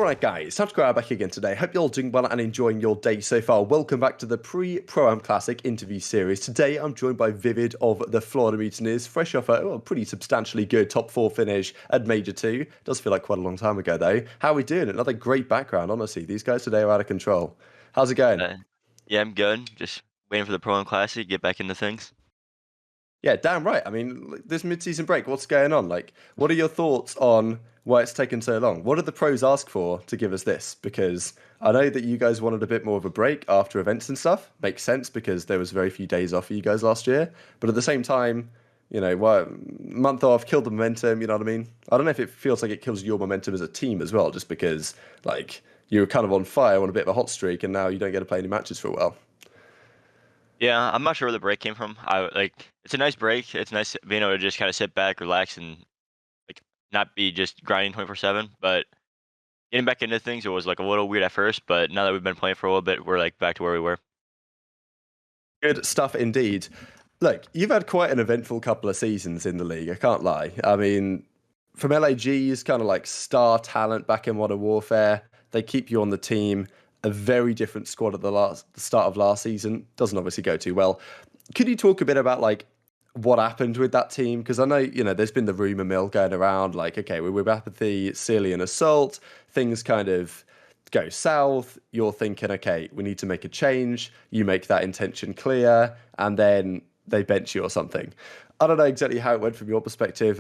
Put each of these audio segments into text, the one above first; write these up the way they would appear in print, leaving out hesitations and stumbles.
Alright guys, time to go out back again today. Hope you're all doing well and enjoying your day so far. Welcome back to the Pre-Pro-Am Classic interview series. Today I'm joined by Vivid of the Florida Mutineers, fresh off a pretty substantially good top 4 finish at Major 2. Does feel like quite a long time ago though. How are we doing? Another great background, honestly. These guys today are out of control. How's it going? Uh, yeah, I'm good. Just waiting for the Pro Am Classic, get back into things. Yeah, damn right. I mean, this mid-season break, what's going on? Like, what are your thoughts on why it's taken so long? What did the pros ask for to give us this? Because I know that you guys wanted a bit more of a break after events and stuff. Makes sense because there was very few days off for you guys last year. But at the same time, month off, killed the momentum, you know what I mean? I don't know if it feels like it kills your momentum as a team as well, just because, like, you were kind of on fire on a bit of a hot streak and now you don't get to play any matches for a while. Yeah, I'm not sure where the break came from. It's a nice break. It's nice being able to just kind of sit back, relax, and like not be just grinding 24/7. But getting back into things, it was like a little weird at first. But now that we've been playing for a little bit, we're like back to where we were. Good stuff indeed. Look, you've had quite an eventful couple of seasons in the league, I can't lie. I mean, from LAG's kind of like star talent back in Modern Warfare, they keep you on the team. A very different squad at the start of last season. Doesn't obviously go too well. Could you talk a bit about like what happened with that team? Because I know, there's been the rumor mill going around, like, okay, we're back at the Syrian assault, things kind of go south. You're thinking, okay, we need to make a change. You make that intention clear, and then they bench you or something. I don't know exactly how it went from your perspective,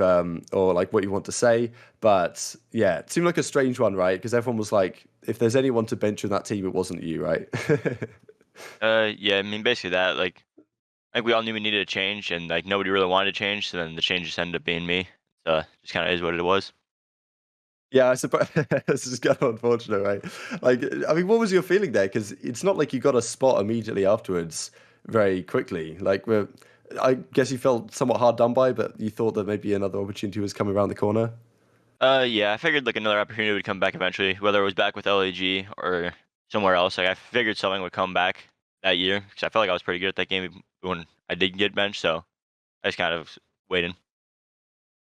or like what you want to say, but yeah, it seemed like a strange one, right? Because everyone was like, if there's anyone to bench in that team, it wasn't you, right? Yeah, I mean basically that. I think we all knew we needed a change, and like nobody really wanted to change. So then the change just ended up being me. So just kind of is what it was. Yeah, I suppose this is kind of unfortunate, right? Like, I mean, what was your feeling there? Because it's not like you got a spot immediately afterwards, very quickly. I guess you felt somewhat hard done by, but you thought that maybe another opportunity was coming around the corner. Yeah, I figured like another opportunity would come back eventually, whether it was back with LAG or somewhere else. Like I figured something would come back that year because I felt like I was pretty good at that game when I did get benched. So I just kind of waited.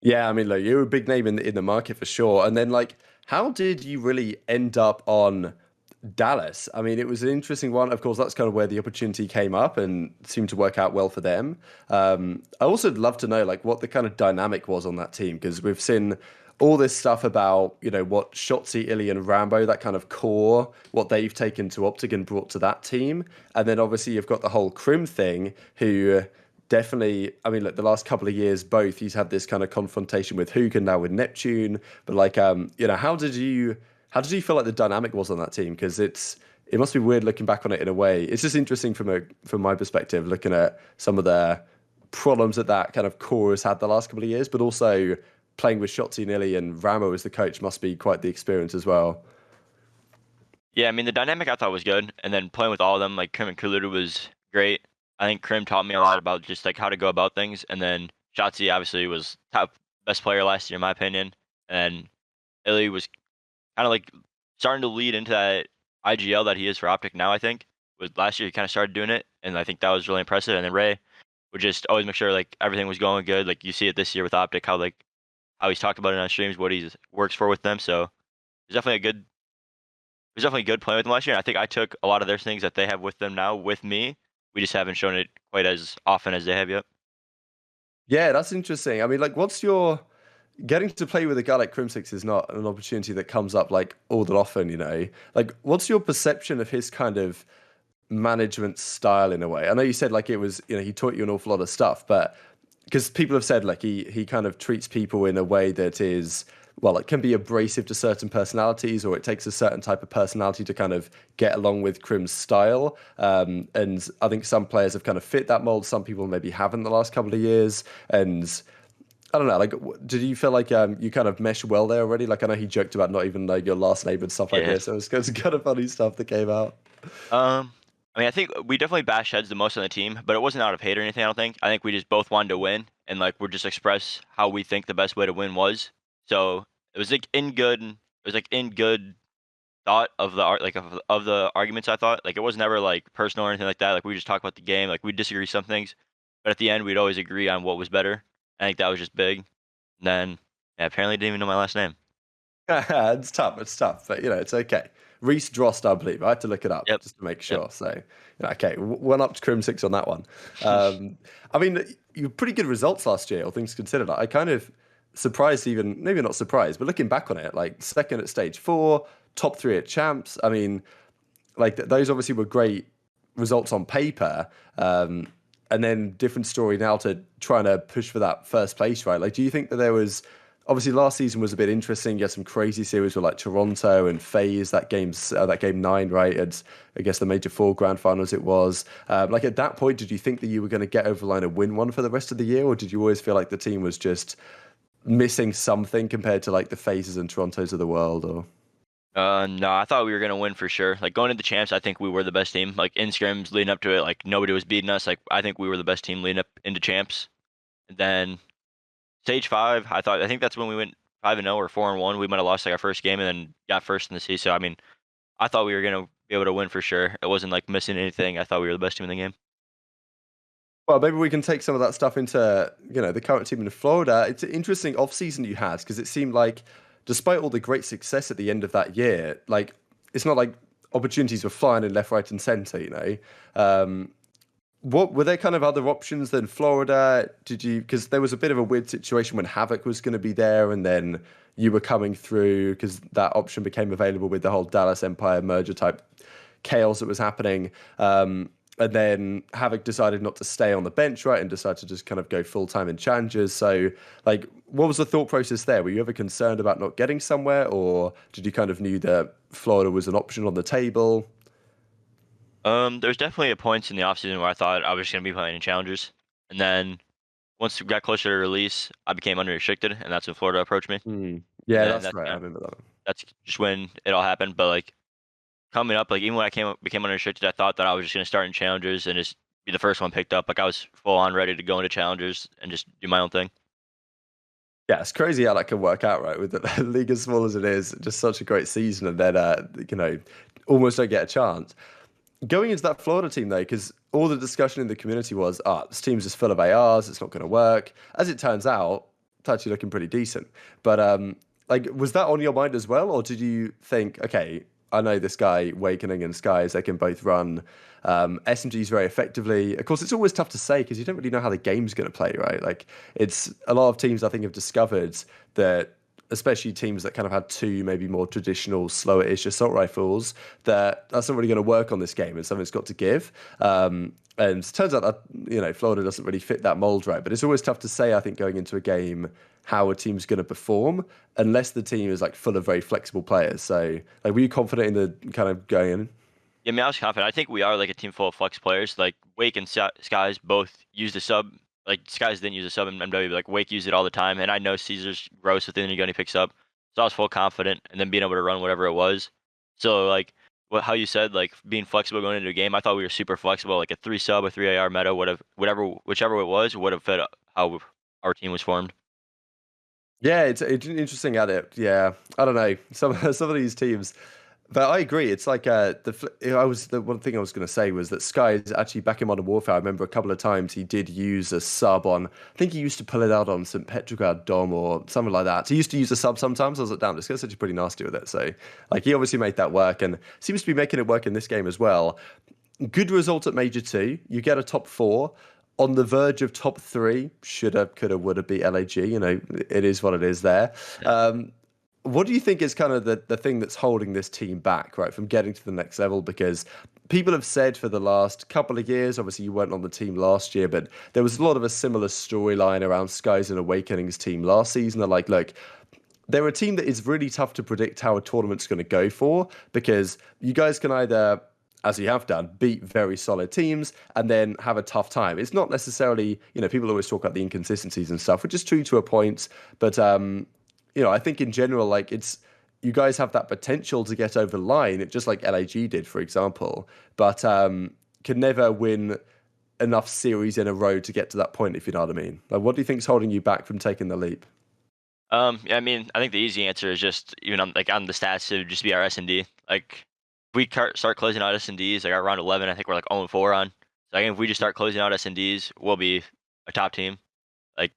Yeah, I mean, look, you're a big name in the market for sure. And then, like, how did you really end up on Dallas? I mean, it was an interesting one. Of course, that's kind of where the opportunity came up and seemed to work out well for them. I also would love to know, like, what the kind of dynamic was on that team because we've seen all this stuff about, what Shotzi, Illy, and Rambo, that kind of core, what they've taken to Optic and brought to that team. And then obviously you've got the whole Crim thing, who definitely, I mean, look, the last couple of years, both he's had this kind of confrontation with Hoogan now with Neptune. But like, how did you feel like the dynamic was on that team? Because it must be weird looking back on it in a way. It's just interesting from my perspective, looking at some of the problems that kind of core has had the last couple of years, but also playing with Shotzi Nilly and Ramo as the coach must be quite the experience as well. Yeah, I mean the dynamic I thought was good, and then playing with all of them, like Krim and Kuludu was great. I think Krim taught me a lot about just like how to go about things, and then Shotzi obviously was top best player last year in my opinion, and Illy was kind of like starting to lead into that IGL that he is for Optic now. I think was last year he kind of started doing it, and I think that was really impressive. And then Ray would just always make sure like everything was going good. Like you see it this year with Optic, how he's talked about it on streams, what he works for with them. So it's definitely a good it was definitely good playing with them last year. And I think I took a lot of their things that they have with them now with me. We just haven't shown it quite as often as they have yet. Yeah, that's interesting. I mean, like, what's your getting to play with a guy like Crimsix is not an opportunity that comes up like all that often, you know? Like, what's your perception of his kind of management style in a way? I know you said like it was, he taught you an awful lot of stuff, but because people have said like he kind of treats people in a way that is, well, it can be abrasive to certain personalities, or it takes a certain type of personality to kind of get along with Crim's style. And I think some players have kind of fit that mold. Some people maybe haven't the last couple of years. And I don't know, like, did you feel like you kind of meshed well there already? Like, I know he joked about not even like your last name and stuff like Yeah. this. So it's kind of funny stuff that came out. Um, I mean, I think we definitely bashed heads the most on the team, but it wasn't out of hate or anything. I don't think. I think we just both wanted to win, and like we're just express how we think the best way to win was. So it was like in good. It was like in good thought of the art, like of the arguments. I thought like it was never like personal or anything like that. Like we just talk about the game. Like we disagree some things, but at the end we'd always agree on what was better. I think that was just big. And then yeah, apparently didn't even know my last name. It's tough. It's tough, but it's okay. Reese Drost, I believe. I had to look it up Yep. just to make Yep. sure. So, okay, one up to Crim Six on that one. Um, I mean, you were pretty good results last year, all things considered. I kind of surprised, even maybe not surprised, but looking back on it, like second at stage four, top three at champs. I mean, like those obviously were great results on paper. And then different story now to trying to push for that first place, right? Like, do you think that there was obviously last season was a bit interesting? You had some crazy series with like Toronto and FaZe, that game nine, right? And I guess the Major Four Grand Finals it was. Like at that point, did you think that you were going to get over the line and win one for the rest of the year, or did you always feel like the team was just missing something compared to like the FaZes and Torontos of the world? Or No, I thought we were gonna win for sure. Like going into champs, I think we were the best team. Like in scrims leading up to it, like nobody was beating us. Like I think we were the best team leading up into champs. And then stage five, I think that's when we went 5-0 or 4-1. We might have lost like our first game and then got first in the C. So I mean, I thought we were gonna be able to win for sure. It wasn't like missing anything. I thought we were the best team in the game. well, maybe we can take some of that stuff into the current team in Florida. It's an interesting off season you had because it seemed like, despite all the great success at the end of that year, like it's not like opportunities were flying in left, right, and center. What were there kind of other options than Florida? Did you because there was a bit of a weird situation when Havoc was going to be there, and then you were coming through because that option became available with the whole Dallas Empire merger type chaos that was happening. And then Havoc decided not to stay on the bench, right, and decided to just kind of go full time in challenges. So, like, what was the thought process there? Were you ever concerned about not getting somewhere, or did you kind of knew that Florida was an option on the table? There's definitely a points in the offseason where I thought I was just gonna be playing in challengers. And then once we got closer to release, I became unrestricted, and that's when Florida approached me. Hmm. And Yeah, then that's right. I remember that. that's just when it all happened. But like coming up, like even when became unrestricted, I thought that I was just gonna start in challengers and just be the first one picked up. Like I was full on ready to go into challengers and just do my own thing. Yeah, it's crazy how that can work out, right? With the league as small as it is, just such a great season, and then almost don't get a chance. Going into that Florida team though, because all the discussion in the community was, this team's just full of ARs, it's not going to work. As it turns out, it's actually looking pretty decent. But like, was that on your mind as well, or did you think, okay, I know this guy, Awakening and skyz, they can both run SMGs very effectively. Of course, it's always tough to say because you don't really know how the game's going to play, right? Like, it's a lot of teams I think have discovered that, especially teams that kind of had two maybe more traditional, slower-ish assault rifles, that's not really going to work on this game, and something's got to give. And it turns out that Florida doesn't really fit that mold, right? But it's always tough to say, I think, going into a game how a team's going to perform unless the team is like full of very flexible players. So, like, were you confident in the kind of going in? Yeah, I mean, I was confident. I think we are like a team full of flex players. Like Wake and skyz both used a sub. Like skyz didn't use a sub in MW, but like Wake used it all the time. And I know Caesar's gross with any gun he picks up, so I was full confident. And then being able to run whatever it was. So like how you said, like being flexible going into a game. I thought we were super flexible. Like a 3 sub, a 3 AR meta would have whichever it was would have fit how our team was formed. Yeah, it's interesting at it. Yeah, I don't know some of these teams, but I agree. It's like the one thing I was going to say was that Sky is actually back in Modern Warfare. I remember a couple of times he did use a sub on. I think he used to pull it out on St. Petrograd Dom or something like that. So he used to use a sub sometimes. I was like, damn, this guy's actually pretty nasty with it. So like he obviously made that work and seems to be making it work in this game as well. Good result at Major 2. You get a top 4 on the verge of top 3. Shoulda, coulda, woulda beat LAG. It is what it is there. What do you think is kind of the thing that's holding this team back, right, from getting to the next level? Because people have said for the last couple of years, obviously you weren't on the team last year, but there was a lot of a similar storyline around skyz and Awakening's team last season. They're like, look, they're a team that is really tough to predict how a tournament's going to go for because you guys can either, as you have done, beat very solid teams and then have a tough time. It's not necessarily, people always talk about the inconsistencies and stuff, which is true to a point, but I think in general, like you guys have that potential to get over the line, just like LAG did, for example, but can never win enough series in a row to get to that point, if you know what I mean. Like, what do you think's holding you back from taking the leap? Yeah, I mean, I think the easy answer is just even on on the stats, it would just be our S&D. Like, if we start closing out S&Ds, like around 11, I think we're like 0-4 on. So I think if we just start closing out S&Ds, we'll be a top team. Like,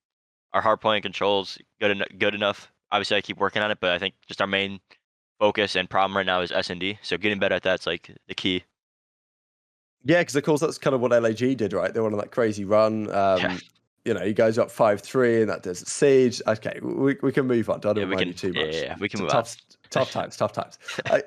our hard point controls good enough. obviously I keep working on it, but I think just our main focus and problem right now is S&D. So getting better at that's like the key. Yeah, because of course that's kind of what LAG did, right? They went on that crazy run. Yeah, You guys up 5-3 in that Desert Siege. Okay, we can move on. Don't yeah, we remind you can. too Yeah, much. we can move on. Tough times, tough times.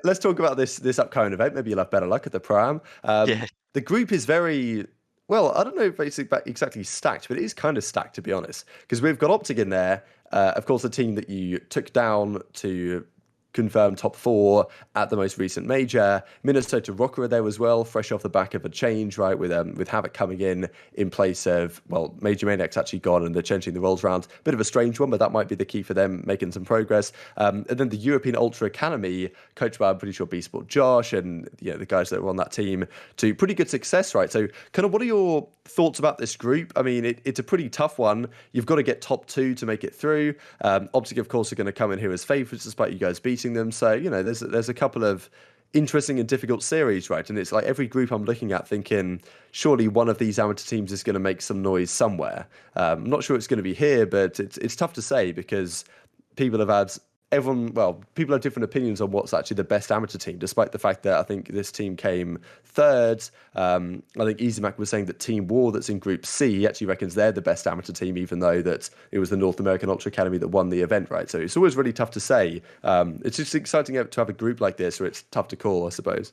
Let's talk about this upcoming event. Maybe you'll have better luck at the Pro-Am. Yeah, The group is very well. I don't know if it's exactly stacked, but it is kind of stacked to be honest. Because we've got Optic in there. Of course, the team that you took down to confirmed top 4 at the most recent major. Minnesota Rocker are there as well, fresh off the back of a change, right? With Havoc coming in place of, well, Major Maniac's actually gone and they're changing the roles around. Bit of a strange one, but that might be the key for them making some progress. And then the European Ultra Academy, coached by, I'm pretty sure, B-Sport Josh and the guys that were on that team, to pretty good success, right? So kind of what are your thoughts about this group? I mean, it's a pretty tough one. You've got to get top 2 to make it through. Optic, of course, are going to come in here as favourites despite you guys beating them. So, there's a couple of interesting and difficult series, right? And it's like every group I'm looking at thinking, surely one of these amateur teams is going to make some noise somewhere. I'm not sure it's going to be here, but it's tough to say because people have had people have different opinions on what's actually the best amateur team, despite the fact that I think this team came third. I think EasyMac was saying that Team War, that's in Group C, he actually reckons they're the best amateur team, even though that it was the North American Ultra Academy that won the event, right? So it's always really tough to say. It's just exciting to have a group like this where it's tough to call, I suppose.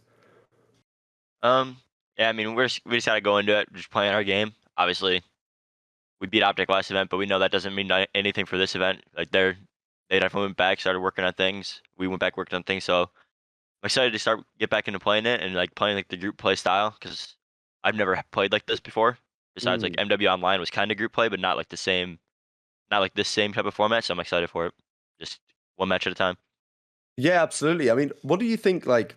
yeah. I mean, we just gotta go into it, just playing our game. Obviously, we beat Optic last event, but we know that doesn't mean anything for this event. Like they definitely went back, started working on things. We went back, worked on things. So I'm excited to get back into playing it and like playing like the group play style because I've never played like this before. Besides, like Mm. MW Online was kind of group play, but not like the same, not like this same type of format. So I'm excited for it. Just one match at a time. Yeah, absolutely. I mean, what do you think like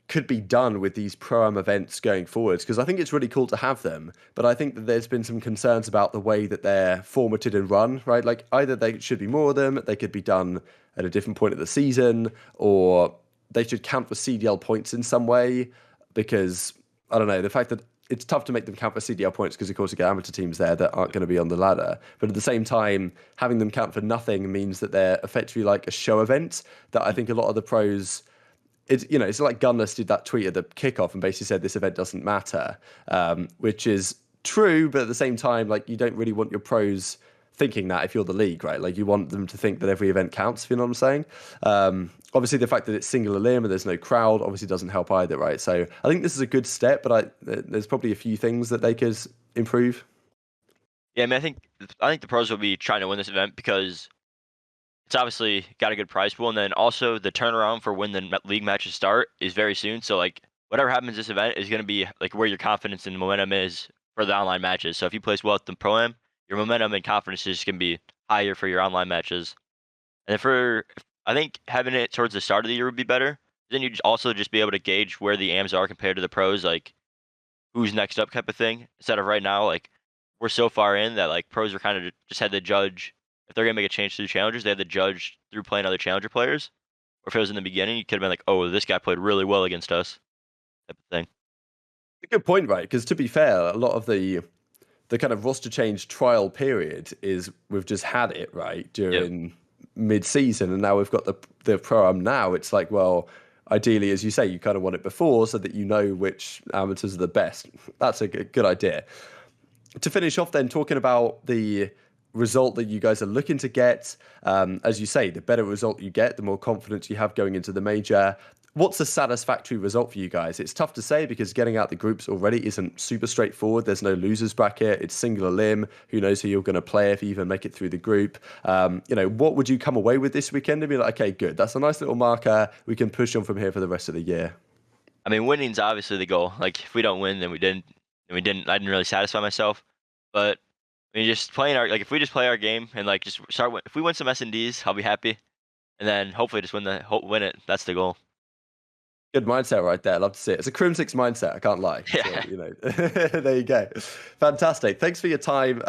could be done with these pro-am events going forwards? Because I think it's really cool to have them, but I think that there's been some concerns about the way that they're formatted and run, right? Like either they should be more of them, they could be done at a different point of the season, or they should count for CDL points in some way. Because I don't know, the fact that it's tough to make them count for CDL points because, of course, you get amateur teams there that aren't going to be on the ladder. But at the same time, having them count for nothing means that they're effectively like a show event that I think a lot of the pros. It's like Gunless did that tweet at the kickoff and basically said this event doesn't matter, which is true. But at the same time, like you don't really want your pros thinking that if you're the league, right? Like you want them to think that every event counts, if you know what I'm saying. Obviously, the fact that it's singular limb and there's no crowd obviously doesn't help either, right? So I think this is a good step, but there's probably a few things that they could improve. Yeah, I mean, I think the pros will be trying to win this event because it's obviously got a good prize pool, and then also the turnaround for when the league matches start is very soon. So like whatever happens this event is going to be like where your confidence and momentum is for the online matches. So if you place well at the pro am, your momentum and confidence is going to be higher for your online matches. And then I think having it towards the start of the year would be better. Then you also just be able to gauge where the AMs are compared to the pros, like who's next up type of thing. Instead of right now, like we're so far in that like pros are kind of just had to judge if they're gonna make a change through challengers, they had to judge through playing other challenger players. Or if it was in the beginning, you could have been like, oh, this guy played really well against us, type of thing. A good point, right? Because to be fair, a lot of the kind of roster change trial period is we've just had it right Yep. during mid-season, and now we've got the pro-am now. It's like, well, ideally, as you say, you kind of want it before so that you know which amateurs are the best. That's a good idea. To finish off, then talking about the result that you guys are looking to get, as you say, the better result you get, the more confidence you have going into the major. What's a satisfactory result for you guys? It's tough to say because getting out the groups already isn't super straightforward. There's no losers bracket. It's singular limb. Who knows who you're going to play if you even make it through the group? What would you come away with this weekend and be like, okay, good. That's a nice little marker. We can push on from here for the rest of the year. I mean, winning's obviously the goal. Like if we don't win, then we didn't. Then we didn't. I didn't really satisfy myself. But I mean, just playing our like if we just play our game and like just if we win some S&Ds, I'll be happy. And then hopefully just win it. That's the goal. Good mindset right there. Love to see it. It's a Crim6 mindset. I can't lie. So, Yeah. there you go. Fantastic. Thanks for your time.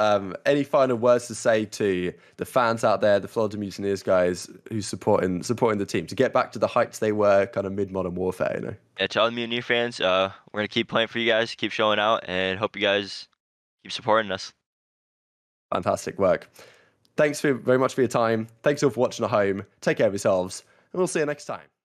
Any final words to say to the fans out there, the Florida Mutineers guys who's supporting the team to get back to the heights they were kind of mid-modern warfare, Yeah, to all the Mutineer fans, we're gonna keep playing for you guys, keep showing out, and hope you guys keep supporting us. Fantastic work. Thanks very much for your time. Thanks all for watching at home. Take care of yourselves, and we'll see you next time.